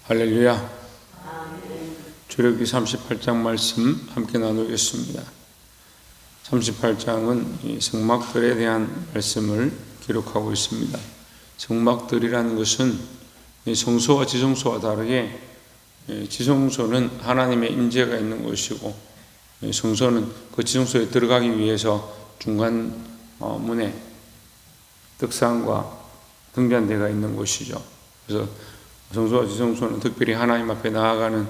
할렐루야. 출애굽기 38장 말씀 함께 나누겠습니다. 38장은 성막들에 대한 말씀을 기록하고 있습니다. 성막들이라는 것은 성소와 지성소와 다르게 지성소는 하나님의 임재가 있는 곳이고, 성소는 그 지성소에 들어가기 위해서 중간 문에 떡상과 등잔대가 있는 곳이죠. 그래서 성소와 지성소는 특별히 하나님 앞에 나아가는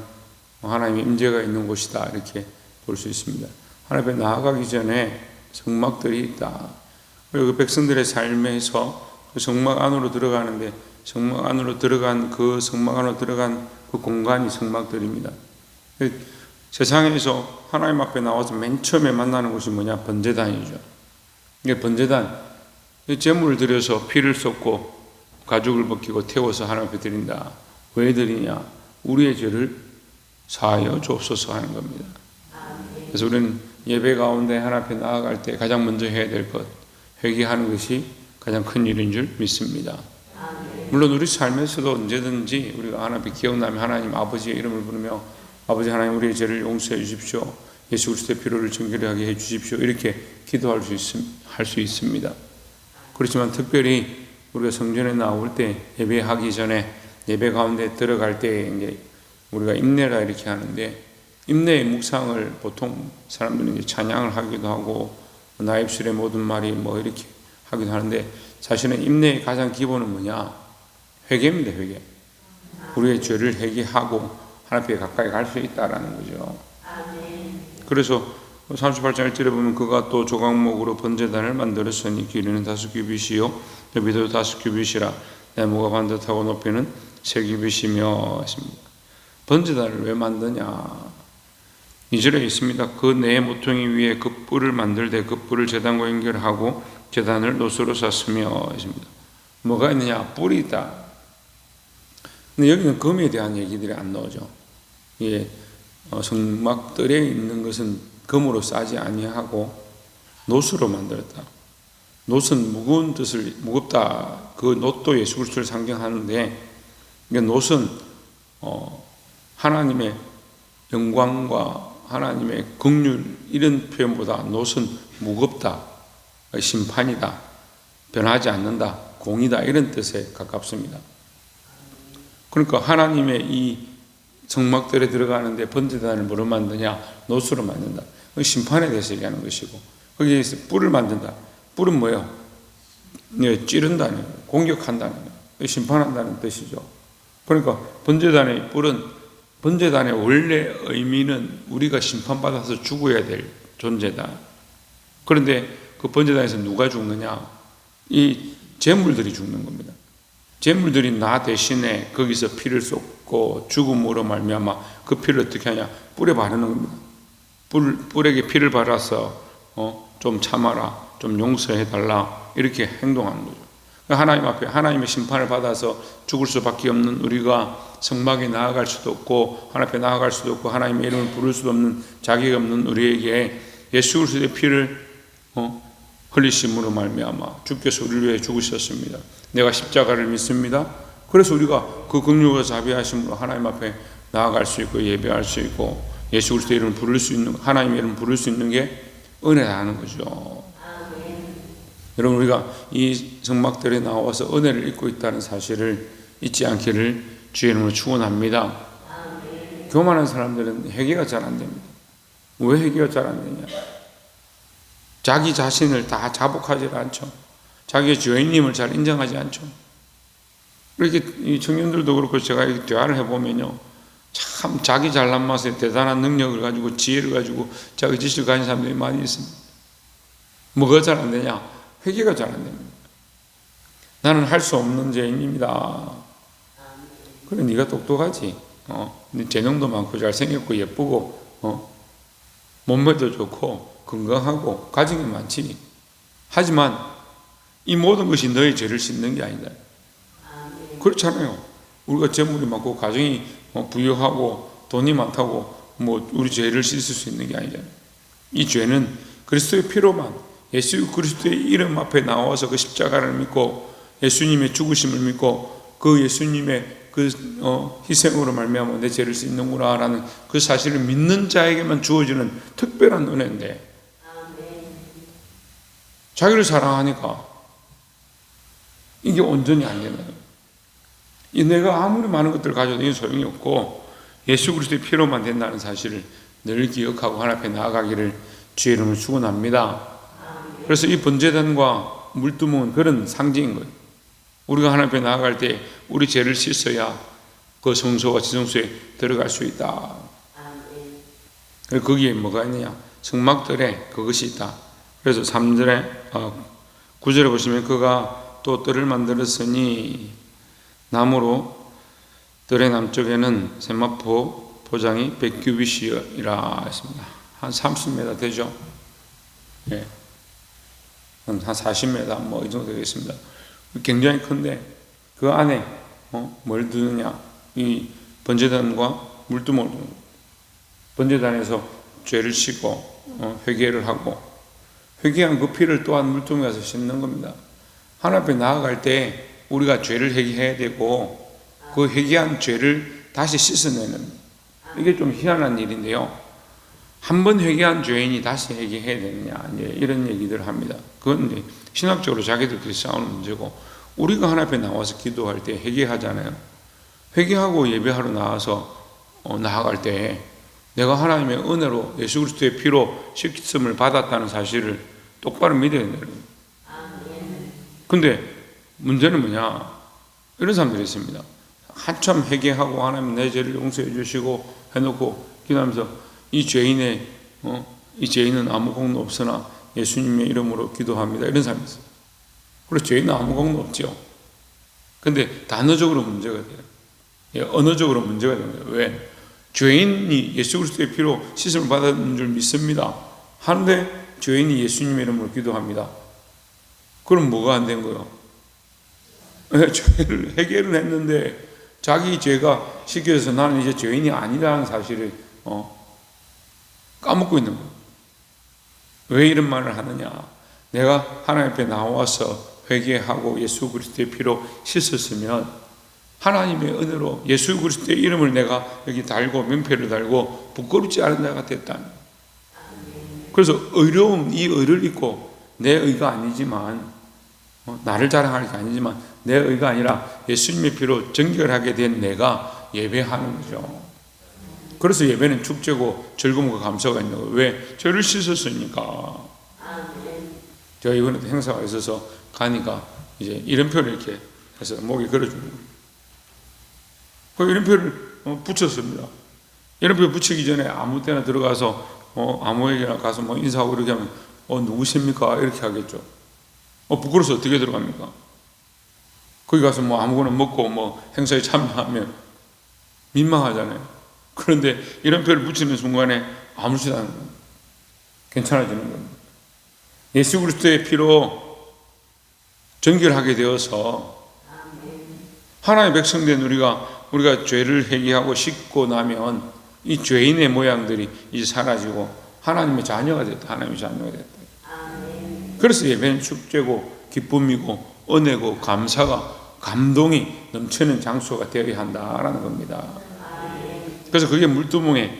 하나님의 임재가 있는 곳이다, 이렇게 볼 수 있습니다. 하나님 앞에 나아가기 전에 성막들이 있다. 그리고 그 백성들의 삶에서 그 성막 안으로 들어가는데, 성막 안으로 들어간 그 공간이 성막들입니다. 세상에서 하나님 앞에 나와서 맨 처음에 만나는 곳이 뭐냐? 번제단이죠. 이게 번제단, 제물을 드려서 피를 쏟고 가죽을 벗기고 태워서 하나님 앞에 드린다. 왜 드리냐? 우리의 죄를 사하여 주옵소서 하는 겁니다. 그래서 우리는 예배 가운데 하나님 앞에 나아갈 때 가장 먼저 해야 될 것, 회개하는 것이 가장 큰 일인 줄 믿습니다. 물론 우리 삶에서도 언제든지 우리가 하나님 앞에 기억나면 하나님 아버지의 이름을 부르며, 아버지 하나님, 우리의 죄를 용서해 주십시오, 예수 그리스도의 피로를 정결하게 해 주십시오, 이렇게 기도할 수 있습니다. 그렇지만 특별히 우리가 성전에 나올 때, 예배하기 전에, 예배 가운데 들어갈 때 이제 우리가 임내라 이렇게 하는데, 임내의 묵상을 보통 사람들은 이제 찬양을 하기도 하고 나 입술의 모든 말이 뭐 이렇게 하기도 하는데, 사실은 임내의 가장 기본은 뭐냐? 회개입니다. 회개. 우리의 죄를 회개하고 하나님 앞에 가까이 갈 수 있다라는 거죠. 그래서 38장 1절에 보면 그가 또 조각목으로 번제단을 만들었으니 길이는 5규빗이요 너비도 5규빗이라 네모가 반듯하고 높이는 3규빗이며 했습니다. 번제단을 왜 만드냐? 2절에 있습니다. 그 네 모퉁이 위에 그 뿔을 만들되 그 뿔을 제단과 연결하고 제단을 노수로 쌌으며 했습니다. 뭐가 있느냐? 뿔이 있다. 근데 여기는 금에 대한 얘기들이 안 나오죠. 예, 성막들에 있는 것은 금으로 싸지 아니하고 노수로 만들었다. 놋은 무거운 뜻을, 무겁다, 그 놋도 예수 그리스도를 상징하는데, 놋은 하나님의 영광과 하나님의 긍휼, 이런 표현보다 놋은 무겁다, 심판이다, 변하지 않는다, 공이다, 이런 뜻에 가깝습니다. 그러니까 하나님의 이 성막들에 들어가는데 번제단을 뭐로 만드냐? 놋으로 만든다. 심판에 대해서 얘기하는 것이고, 거기에서 뿔을 만든다. 뿔은 뭐예요? 찌른다는 거예요. 공격한다는 거예요. 심판한다는 뜻이죠. 그러니까 번제단의 뿔은, 번제단의 원래 의미는 우리가 심판받아서 죽어야 될 존재다. 그런데 그 번제단에서 누가 죽느냐? 이 제물들이 죽는 겁니다. 제물들이 나 대신에 거기서 피를 쏟고 죽음으로 말미암아 그 피를 어떻게 하냐? 뿔에 바르는 겁니다. 뿔에게 피를 발라서 좀 참아라, 좀 용서해달라, 이렇게 행동하는 거죠. 하나님 앞에 하나님의 심판을 받아서 죽을 수밖에 없는 우리가 성막에 나아갈 수도 없고 하나님 앞에 나아갈 수도 없고 하나님의 이름을 부를 수도 없는, 자격이 없는 우리에게 예수 그리스도의 피를 흘리심으로 말미암아 주께서 우리를 위해 죽으셨습니다. 내가 십자가를 믿습니다. 그래서 우리가 그 긍휼과 자비하심으로 하나님 앞에 나아갈 수 있고 예배할 수 있고 예수 그리스도의 이름을 부를 수 있는, 하나님의 이름을 부를 수 있는 게 은혜라는 거죠. 여러분, 우리가 이 성막들에 나와서 은혜를 입고 있다는 사실을 잊지 않기를 주의 이름으로 축원합니다. 교만한 사람들은 회개가 잘 안 됩니다. 왜 회개가 잘 안 되냐? 자기 자신을 다 자복하지 않죠. 자기의 죄인임을 잘 인정하지 않죠. 이렇게 이 청년들도 그렇고 제가 이렇게 대화를 해보면요, 참 자기 잘난 맛에 대단한 능력을 가지고 지혜를 가지고 자기 지식을 가진 사람들이 많이 있습니다. 뭐가 잘 안 되냐? 회개가 잘 안 됩니다. 나는 할 수 없는 죄인입니다. 그래, 네가 똑똑하지. 네 재능도 많고 잘생겼고 예쁘고 몸매도 좋고 건강하고 가정이 많지. 하지만 이 모든 것이 너의 죄를 씻는 게 아니다. 그렇잖아요. 우리가 재물이 많고 가정이 부유하고 돈이 많다고 뭐 우리 죄를 씻을 수 있는 게 아니잖아요. 이 죄는 그리스도의 피로만, 예수 그리스도의 이름 앞에 나와서 그 십자가를 믿고 예수님의 죽으심을 믿고 그 예수님의 그 희생으로 말미암아 내 죄를 씻는구나라는 그 사실을 믿는 자에게만 주어지는 특별한 은혜인데, 자기를 사랑하니까 이게 온전히 안 되는 거예요. 내가 아무리 많은 것들을 가져도 이게 소용이 없고 예수 그리스도의 피로만 된다는 사실을 늘 기억하고 하나님 앞에 나아가기를 주의 이름으로 축원합니다. 그래서 이 번제단과 물두멍은 그런 상징인 거예요. 우리가 하나님 앞에 나아갈 때 우리 죄를 씻어야 그 성소와 지성소에 들어갈 수 있다. 거기에 뭐가 있느냐? 성막들에 그것이 있다. 그래서 3절에 9절에 보시면 그가 또 뜰을 만들었으니 나무로 뜰의 남쪽에는 세마포 포장이 100규빗이라 했습니다. 한 30m 되죠? 예. 한 40m 뭐 이 정도 되겠습니다. 굉장히 큰데 그 안에 뭘 두느냐? 이 번제단과 물두멍을 두는 거예요. 번제단에서 죄를 씻고 회개를 하고 회개한 그 피를 또한 물두멍에 가서 씻는 겁니다. 하나님 앞에 나아갈 때 우리가 죄를 회개해야 되고 그 회개한 죄를 다시 씻어내는, 이게 좀 희한한 일인데요. 한 번 회개한 죄인이 다시 회개해야 되느냐, 이제 이런 얘기들을 합니다. 그건 이제 신학적으로 자기들끼리 싸우는 문제고, 우리가 하나님 앞에 나와서 기도할 때 회개하잖아요. 회개하고 예배하러 나와서 나아갈 때 내가 하나님의 은혜로 예수 그리스도의 피로 씻김을 받았다는 사실을 똑바로 믿어야 된다는 거예요. 근데 문제는 뭐냐? 이런 사람들이 있습니다. 한참 회개하고 하나님 내 죄를 용서해 주시고 해놓고 기도하면서 이 죄인은 아무 공로 없으나 예수님의 이름으로 기도합니다. 이런 사람이 있어요. 그래서 죄인은 아무 공로 없죠. 근데 단어적으로 문제가 돼요. 예, 언어적으로 문제가 됩니다. 왜? 죄인이 예수 그리스도의 피로 씻음을 받았는 줄 믿습니다. 하는데 죄인이 예수님의 이름으로 기도합니다. 그럼 뭐가 안 된 거예요? 죄를 해결을 했는데 자기 죄가 씻겨져서 나는 이제 죄인이 아니라는 사실을 까먹고 있는 거예요. 왜 이런 말을 하느냐? 내가 하나님 앞에 나와서 회개하고 예수 그리스도의 피로 씻었으면 하나님의 은혜로 예수 그리스도의 이름을 내가 여기 달고 명패를 달고 부끄럽지 않은 자가 됐다는 거예요. 그래서 의로움, 이 의를 입고 내 의가 아니지만 나를 자랑할 게 아니지만 내 의가 아니라 예수님의 피로 정결하게 된 내가 예배하는 거죠. 그래서 예배는 축제고 즐거움과 감사가 있는 거예요. 왜? 죄를 씻었으니까. 제가 이번에 행사가 있어서 가니까 이제 이름표를 이렇게 해서 목에 걸어주는 거예요. 그 이름표를 붙였습니다. 이름표 붙이기 전에 아무 때나 들어가서 아무에게나 가서 인사하고 이렇게 하면 누구십니까? 이렇게 하겠죠. 부끄러워서 어떻게 들어갑니까? 거기 가서 아무거나 먹고 행사에 참여하면 민망하잖아요. 그런데 이름표를 붙이는 순간에 아무렇지도 않은 겁니다. 괜찮아지는 겁니다. 예수 그리스도의 피로 정결하게 되어서 하나님의 백성된 우리가 죄를 회개하고 씻고 나면 이 죄인의 모양들이 이제 사라지고 하나님의 자녀가 됐다. 하나님의 자녀가 됐다. 그래서 예배는 축제고 기쁨이고 은혜고 감사가 감동이 넘치는 장소가 되어야 한다라는 겁니다. 그래서 그게 물두멍에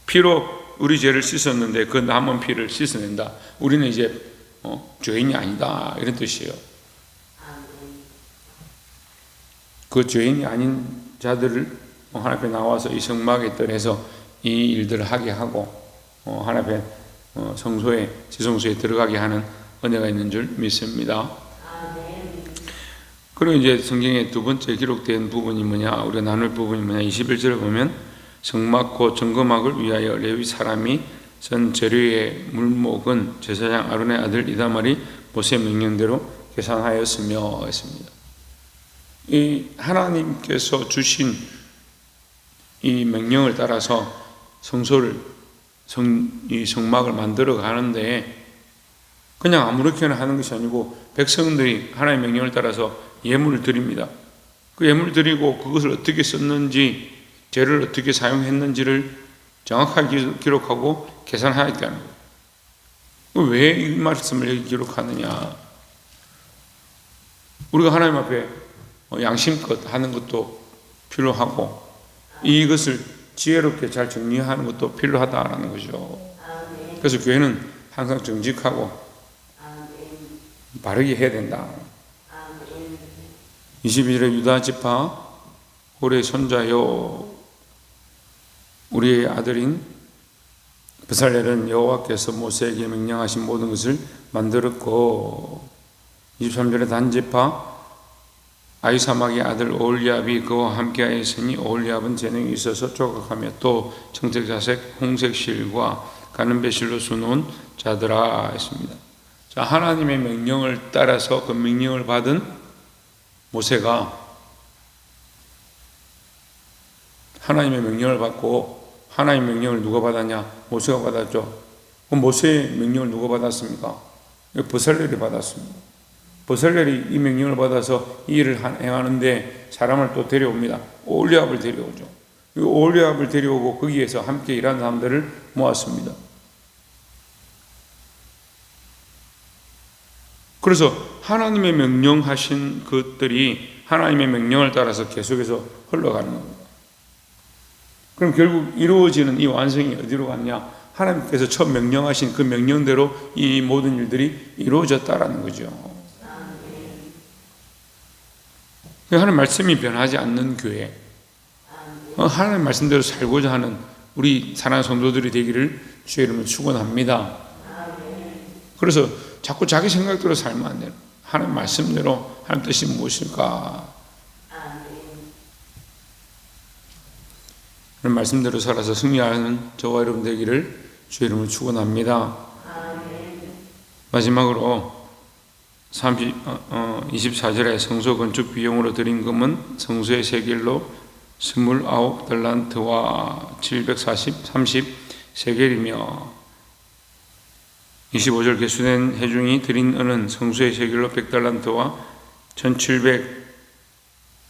피로 우리 죄를 씻었는데 그 남은 피를 씻어낸다. 우리는 이제 죄인이 아니다 이런 뜻이에요. 그 죄인이 아닌 자들을 하나님 앞에 나와서 이 성막에 들어서 이 일들을 하게 하고 하나님 앞에 성소에 지성소에 들어가게 하는 은혜가 있는 줄 믿습니다. 그리고 이제 성경에 두 번째 기록된 부분이 뭐냐, 우리가 나눌 부분이 뭐냐, 21절을 보면 성막 곧 증거막을 위하여 레위 사람이 전 재료의 물목은 제사장 아론의 아들 이다말이 모세의 명령대로 계산하였으며 했습니다. 이 하나님께서 주신 이 명령을 따라서 이 성막을 만들어 가는데 그냥 아무렇게나 하는 것이 아니고 백성들이 하나님의 명령을 따라서 예물을 드립니다. 그 예물을 드리고 그것을 어떻게 썼는지, 재를 어떻게 사용했는지를 정확하게 기록하고 계산하였다는 거예요. 왜 이 말씀을 여기 기록하느냐? 우리가 하나님 앞에 양심껏 하는 것도 필요하고 이것을 지혜롭게 잘 정리하는 것도 필요하다라는 거죠. 그래서 교회는 항상 정직하고 바르게 해야 된다. 22절에 유다 지파 홀의 손자요 우리의 아들인 베살렐은 여호와께서 모세에게 명령하신 모든 것을 만들었고 23절에 단 지파 아히사막의 아들 오홀리압이 그와 함께하였으니 오홀리압은 재능이 있어서 조각하며 또 청색자색 홍색 실과 가는 배실로 수놓은 자들아 했습니다. 자, 하나님의 명령을 따라서 그 명령을 받은 모세가 하나님의 명령을 받고 하나님의 명령을 누가 받았냐? 모세가 받았죠. 그럼 모세의 명령을 누가 받았습니까? 베살렐이 받았습니다. 베살렐이 이 명령을 받아서 이 일을 행하는데 사람을 또 데려옵니다. 오홀리압을 데려오죠. 이 오홀리압을 데려오고 거기에서 함께 일하는 사람들을 모았습니다. 그래서 하나님의 명령하신 것들이 하나님의 명령을 따라서 계속해서 흘러가는 겁니다. 그럼 결국 이루어지는 이 완성이 어디로 갔냐? 하나님께서 처음 명령하신 그 명령대로 이 모든 일들이 이루어졌다라는 거죠. 하나님 말씀이 변하지 않는 교회, 하나님 말씀대로 살고자 하는 우리 사랑하는 성도들이 되기를 주의 이름으로 축원합니다. 그래서 자꾸 자기 생각대로 살면 안 돼요. 하나님 말씀대로 하나님 뜻이 무엇일까? 하나님 말씀대로 살아서 승리하는 저와 여러분 되기를 주의 이름으로 축원합니다. 마지막으로 24절에 성소 건축 비용으로 드린 금은 성소의 세겔로 29달란트와 730세겔이며 25절 개수된 회중이 드린 은은 성소의 세겔로 100달란트와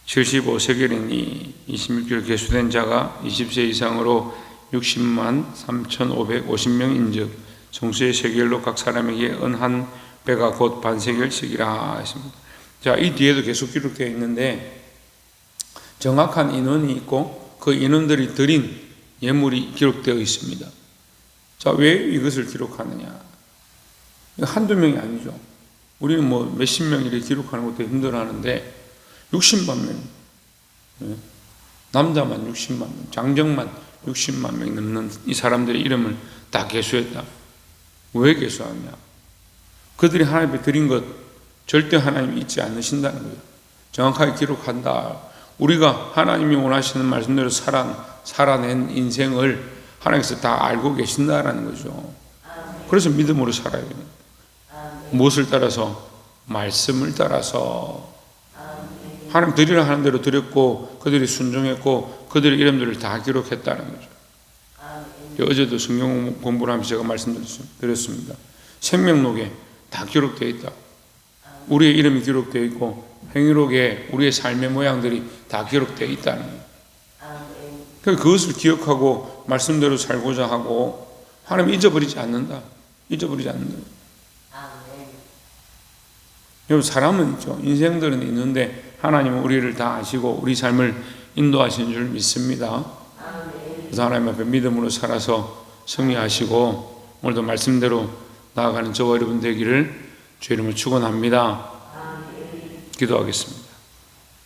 1775세겔이니 26절 개수된 자가 20세 이상으로 60만 3,550명인즉 성소의 세겔로 각 사람에게 은 한 배가 곧 반세겔씩이라 했습니다. 자, 이 뒤에도 계속 기록되어 있는데 정확한 인원이 있고 그 인원들이 드린 예물이 기록되어 있습니다. 자, 왜 이것을 기록하느냐? 한두 명이 아니죠. 우리는 뭐 몇십 명 이렇게 기록하는 것도 힘들어하는데 60만 명, 남자만 60만 명, 장정만 60만 명 넘는 이 사람들의 이름을 다 계수했다. 왜 계수하냐? 그들이 하나님께 드린 것 절대 하나님이 잊지 않으신다는 거예요. 정확하게 기록한다. 우리가 하나님이 원하시는 말씀대로 살아낸 인생을 하나님께서 다 알고 계신다라는 거죠. 그래서 믿음으로 살아야 됩니다. 무엇을 따라서? 말씀을 따라서. 하나님 드리라 하는 대로 드렸고 그들이 순종했고 그들의 이름들을 다 기록했다는 거죠. 어제도 성경 공부를 하면서 제가 말씀드렸습니다. 생명록에 다 기록되어 있다. 우리의 이름이 기록되어 있고 행위록에 우리의 삶의 모양들이 다 기록되어 있다는 거예요. 그것을 기억하고 말씀대로 살고자 하고 하나님 잊어버리지 않는다. 잊어버리지 않는다. 여러분, 사람은 있죠. 인생들은 있는데 하나님은 우리를 다 아시고 우리 삶을 인도하시는 줄 믿습니다. 그래서 하나님 앞에 믿음으로 살아서 승리하시고 오늘도 말씀대로 나아가는 저와 여러분 되기를 주의 이름으로 축원합니다. 기도하겠습니다.